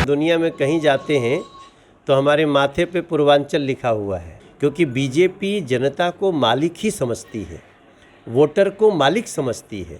दुनिया में कहीं जाते हैं तो हमारे माथे पे पूर्वांचल लिखा हुआ है, क्योंकि बीजेपी जनता को मालिक ही समझती है, वोटर को मालिक समझती है।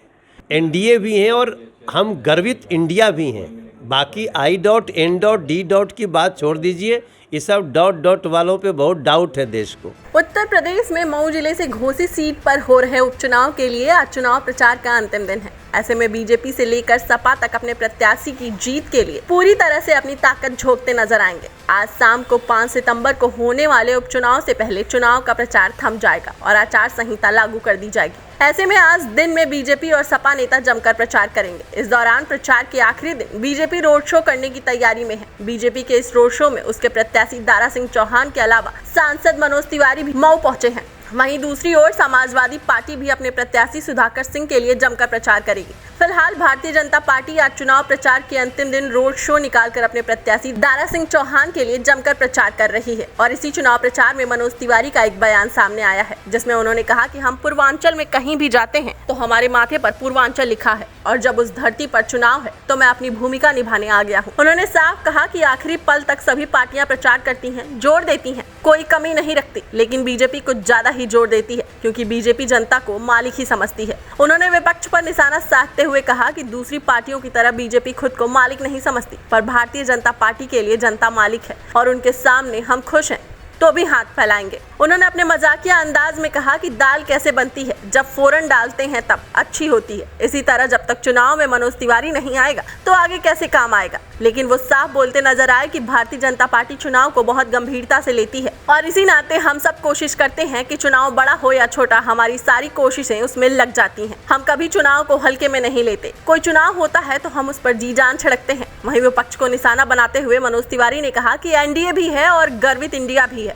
एनडीए भी हैं और हम गर्वित इंडिया भी हैं। बाकी I.N.D. की बात छोड़ दीजिए, ये सब डॉट वालों पे बहुत डाउट है देश को। उत्तर प्रदेश में मऊ जिले से घोसी सीट पर हो रहे उपचुनाव के लिए आज चुनाव प्रचार का अंतिम दिन है। ऐसे में बीजेपी से लेकर सपा तक अपने प्रत्याशी की जीत के लिए पूरी तरह से अपनी ताकत झोंकते नजर आएंगे। आज शाम को 5 सितंबर को होने वाले उपचुनाव से पहले चुनाव का प्रचार थम जाएगा और आचार संहिता लागू कर दी जाएगी। ऐसे में आज दिन में बीजेपी और सपा नेता जमकर प्रचार करेंगे। इस दौरान प्रचार के आखिरी दिन बीजेपी रोड शो करने की तैयारी में है। बीजेपी के इस रोड शो में उसके प्रत्याशी दारा सिंह चौहान के अलावा सांसद मनोज तिवारी भी मऊ पहुंचे हैं। वहीं दूसरी ओर समाजवादी पार्टी भी अपने प्रत्याशी सुधाकर सिंह के लिए जमकर प्रचार करेगी। फिलहाल भारतीय जनता पार्टी आज चुनाव प्रचार के अंतिम दिन रोड शो निकालकर अपने प्रत्याशी दारा सिंह चौहान के लिए जमकर प्रचार कर रही है। और इसी चुनाव प्रचार में मनोज तिवारी का एक बयान सामने आया है, जिसमें उन्होंने कहा कि हम पूर्वांचल में कहीं भी जाते हैं तो हमारे माथे पर पूर्वांचल लिखा है और जब उस धरती पर चुनाव है तो मैं अपनी भूमिका निभाने आ गया हूँ। उन्होंने साफ कहा कि आखिरी पल तक सभी पार्टियां प्रचार करती हैं, जोर देती हैं, कोई कमी नहीं रखती, लेकिन बीजेपी कुछ ज्यादा ही जोर देती है, क्योंकि बीजेपी जनता को मालिक ही समझती है। उन्होंने विपक्ष पर निशाना साधते हुए कहा कि दूसरी पार्टियों की तरह बीजेपी खुद को मालिक नहीं समझती, पर भारतीय जनता पार्टी के लिए जनता मालिक है और उनके सामने हम खुश हैं तो भी हाथ फैलाएंगे। उन्होंने अपने मजाकिया अंदाज में कहा कि दाल कैसे बनती है, जब फोरन डालते हैं तब अच्छी होती है। इसी तरह जब तक चुनाव में मनोज तिवारी नहीं आएगा तो आगे कैसे काम आएगा। लेकिन वो साफ बोलते नजर आए कि भारतीय जनता पार्टी चुनाव को बहुत गंभीरता से लेती है और इसी नाते हम सब कोशिश करते हैं कि चुनाव बड़ा हो या छोटा, हमारी सारी कोशिशें उसमें लग जाती हैं। हम कभी चुनाव को हल्के में नहीं लेते। कोई चुनाव होता है तो हम उस पर जी जान छिड़कते हैं। वहीं विपक्ष को निशाना बनाते हुए मनोज तिवारी ने कहा कि एनडीए भी है और गर्वित इंडिया भी है।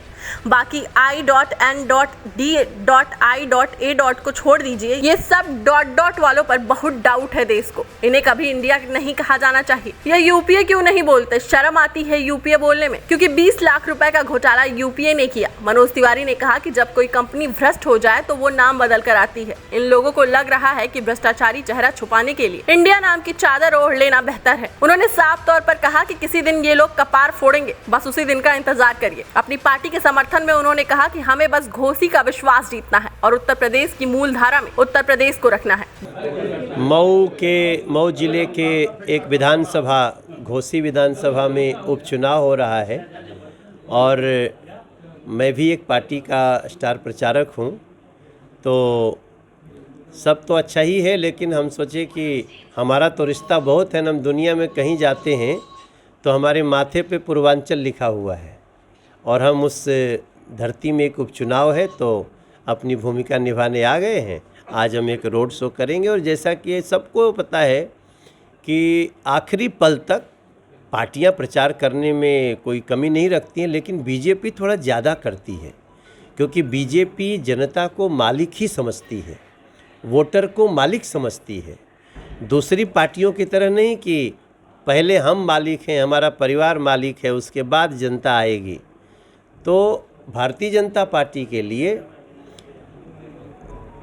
बाकी I.N.D.I.A. को छोड़ दीजिए, ये सब डॉट वालों पर बहुत डाउट है देश को। इन्हें कभी इंडिया नहीं कहा जाना चाहिए। ये यूपीए क्यों नहीं बोलते? शर्म आती है यूपीए बोलने में, क्योंकि 20 लाख रुपए का घोटाला यूपीए ने किया। मनोज तिवारी ने कहा कि जब कोई कंपनी भ्रष्ट हो जाए तो वो नाम बदल कर आती है। इन लोगों को लग रहा है कि भ्रष्टाचारी चेहरा छुपाने के लिए इंडिया नाम की चादर ओढ़ लेना बेहतर है। उन्होंने साफ तौर पर कहा कि किसी दिन ये लोग कपार फोड़ेंगे, बस उसी दिन का इंतजार करिए। अपनी पार्टी के समर्थन में उन्होंने कहा कि हमें बस घोसी का विश्वास जीतना है और उत्तर प्रदेश की मूल धारा में उत्तर प्रदेश को रखना है। मऊ जिले के एक विधानसभा, घोसी विधानसभा में उपचुनाव हो रहा है और मैं भी एक पार्टी का स्टार प्रचारक हूं। तो सब तो अच्छा ही है, लेकिन हम सोचे कि हमारा तो रिश्ता बहुत है। हम दुनिया में कहीं जाते हैं तो हमारे माथे पे पूर्वांचल लिखा हुआ है और हम उस धरती में एक उपचुनाव है तो अपनी भूमिका निभाने आ गए हैं। आज हम एक रोड शो करेंगे और जैसा कि सबको पता है कि आखिरी पल तक पार्टियां प्रचार करने में कोई कमी नहीं रखती हैं, लेकिन बीजेपी थोड़ा ज़्यादा करती है, क्योंकि बीजेपी जनता को मालिक ही समझती है, वोटर को मालिक समझती है। दूसरी पार्टियों की तरह नहीं कि पहले हम मालिक हैं, हमारा परिवार मालिक है, उसके बाद जनता आएगी। तो भारतीय जनता पार्टी के लिए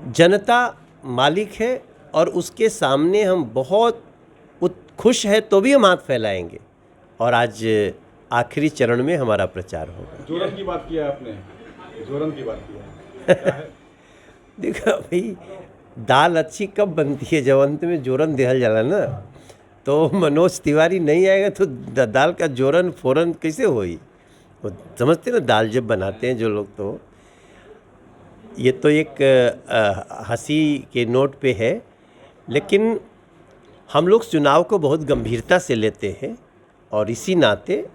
जनता मालिक है और उसके सामने हम बहुत खुश है तो भी हम हाथ फैलाएंगे और आज आखिरी चरण में हमारा प्रचार होगा। जोरन की बात किया आपने, जोरन की बात किया देखो भाई, दाल अच्छी कब बनती है जब अंत में जोरन दिहल जाला ना। तो मनोज तिवारी नहीं आएगा तो दाल का जोरन फोरन कैसे होई? वो समझते ना, दाल जब बनाते हैं जो लोग, तो ये तो एक हंसी के नोट पे है, लेकिन हम लोग चुनाव को बहुत गंभीरता से लेते हैं और इसी नाते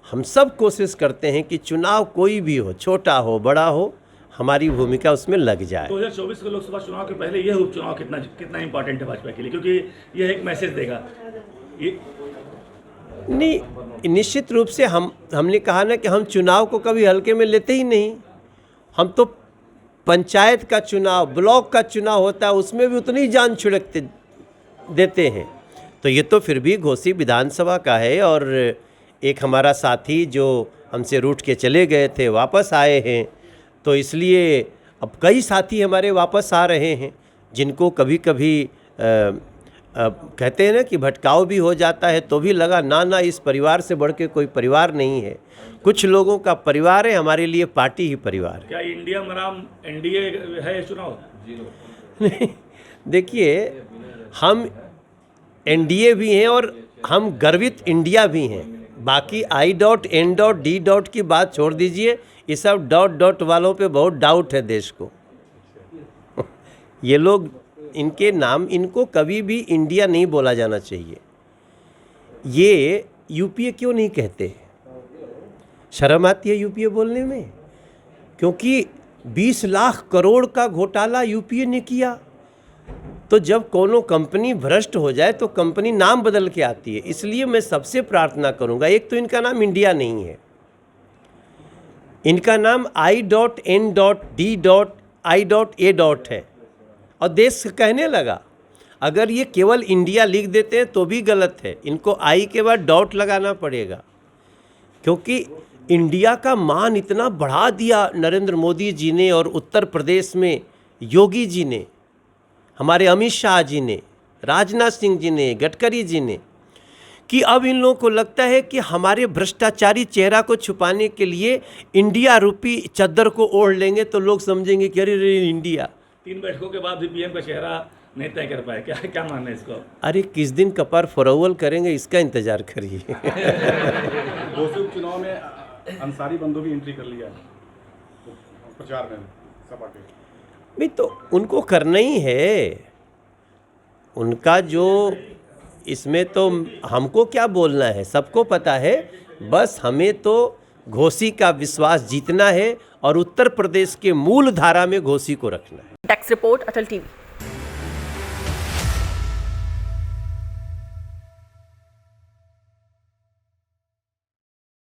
हम सब कोशिश करते हैं कि चुनाव कोई भी हो, छोटा हो बड़ा हो, हमारी भूमिका उसमें लग जाए। 2024 के लोकसभा चुनाव के पहले यह उपचुनाव कितना इम्पोर्टेंट है भाजपा के लिए, क्योंकि यह एक मैसेज देगा। नहीं, निश्चित रूप से हमने कहा ना कि हम चुनाव को कभी हल्के में लेते ही नहीं। हम तो पंचायत का चुनाव, ब्लॉक का चुनाव होता है, उसमें भी उतनी जान छिड़कते देते हैं। तो ये तो फिर भी घोसी विधानसभा का है और एक हमारा साथी जो हमसे रूठ के चले गए थे वापस आए हैं, तो इसलिए अब कई साथी हमारे वापस आ रहे हैं जिनको कभी कभी कहते हैं ना कि भटकाव भी हो जाता है तो भी लगा ना इस परिवार से बढ़ के कोई परिवार नहीं है। कुछ लोगों का परिवार है, हमारे लिए पार्टी ही परिवार है। क्या इंडिया बनाम एनडीए है चुनाव? नहीं, देखिए, हम एनडीए भी हैं और हम गर्वित इंडिया भी हैं। बाकी I.N.D. की बात छोड़ दीजिए, ये सब डॉट वालों पे बहुत डाउट है देश को। ये लोग, इनके नाम, इनको कभी भी इंडिया नहीं बोला जाना चाहिए। ये यूपीए क्यों नहीं कहते? शर्म आती है यूपीए बोलने में, क्योंकि 20 लाख करोड़ का घोटाला यूपीए ने किया। तो जब कोनो कंपनी भ्रष्ट हो जाए तो कंपनी नाम बदल के आती है। इसलिए मैं सबसे प्रार्थना करूंगा, एक तो इनका नाम इंडिया नहीं है, इनका नाम I.N.D.I.A. है और देश कहने लगा। अगर ये केवल इंडिया लिख देते हैं तो भी गलत है, इनको आई के बाद डॉट लगाना पड़ेगा, क्योंकि इंडिया का मान इतना बढ़ा दिया नरेंद्र मोदी जी ने और उत्तर प्रदेश में योगी जी ने, हमारे अमित शाह जी ने, राजनाथ सिंह जी ने, गडकरी जी ने, कि अब इन लोगों को लगता है कि हमारे भ्रष्टाचारी चेहरा को छुपाने के लिए इंडिया रूपी चद्दर को ओढ़ लेंगे तो लोग समझेंगे कि अरे इंडिया। 3 बैठकों के बाद भी पीएम का चेहरा नहीं तय कर पाए, क्या मानना है इसको? अरे किस दिन कपार फरोवल करेंगे इसका इंतजार करिए। घोसी उपचुनाव में अंसारी बंधु भी एंट्री कर लिया है प्रचार में सपा के। भाई तो उनको करना ही है, उनका जो, इसमें तो हमको क्या बोलना है, सबको पता है। बस हमें तो घोसी का विश्वास जीतना है और उत्तर प्रदेश के मूल धारा में घोसी को रखना है। डेस्क रिपोर्ट, अटल टीवी।